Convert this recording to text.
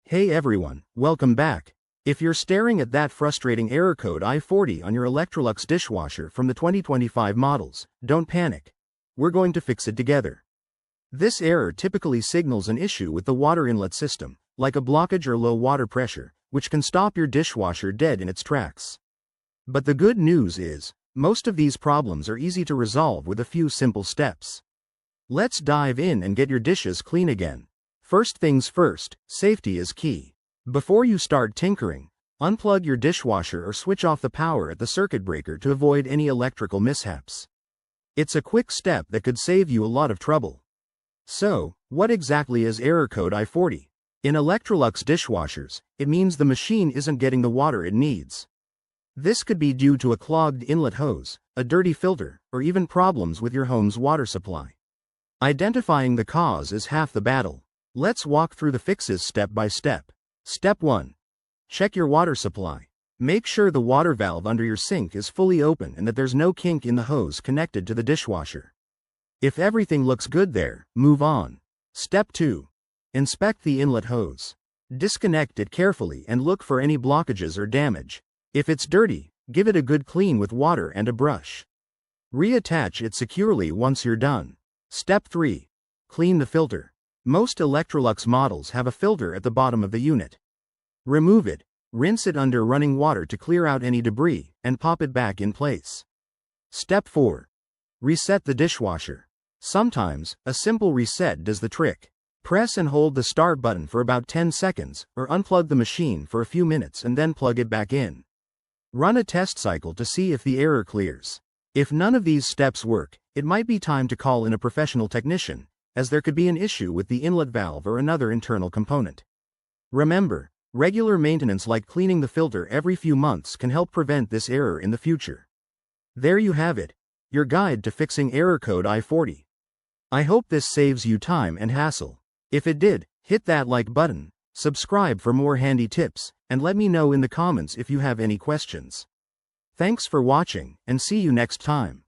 Hey everyone, welcome back. If you're staring at that frustrating error code I40 on your Electrolux dishwasher from the 2025 models, don't panic. We're going to fix it together. This error typically signals an issue with the water inlet system, like a blockage or low water pressure, which can stop your dishwasher dead in its tracks. But the good news is, most of these problems are easy to resolve with a few simple steps. Let's dive in and get your dishes clean again. First things first, safety is key. Before you start tinkering, unplug your dishwasher or switch off the power at the circuit breaker to avoid any electrical mishaps. It's a quick step that could save you a lot of trouble. So, what exactly is error code I40? In Electrolux dishwashers, it means the machine isn't getting the water it needs. This could be due to a clogged inlet hose, a dirty filter, or even problems with your home's water supply. Identifying the cause is half the battle. Let's walk through the fixes step by step. Step 1. Check your water supply. Make sure the water valve under your sink is fully open and that there's no kink in the hose connected to the dishwasher. If everything looks good there, move on. Step 2. Inspect the inlet hose. Disconnect it carefully and look for any blockages or damage. If it's dirty, give it a good clean with water and a brush. Reattach it securely once you're done. Step 3. Clean the filter. Most Electrolux models have a filter at the bottom of the unit. Remove it, rinse it under running water to clear out any debris, and pop it back in place. Step 4. Reset the dishwasher. Sometimes, a simple reset does the trick. Press and hold the start button for about 10 seconds, or unplug the machine for a few minutes and then plug it back in. Run a test cycle to see if the error clears. If none of these steps work, it might be time to call in a professional technician, as there could be an issue with the inlet valve or another internal component. Remember, regular maintenance like cleaning the filter every few months can help prevent this error in the future. There you have it, your guide to fixing error code I40. I hope this saves you time and hassle. If it did, hit that like button, subscribe for more handy tips, and let me know in the comments if you have any questions. Thanks for watching, and see you next time.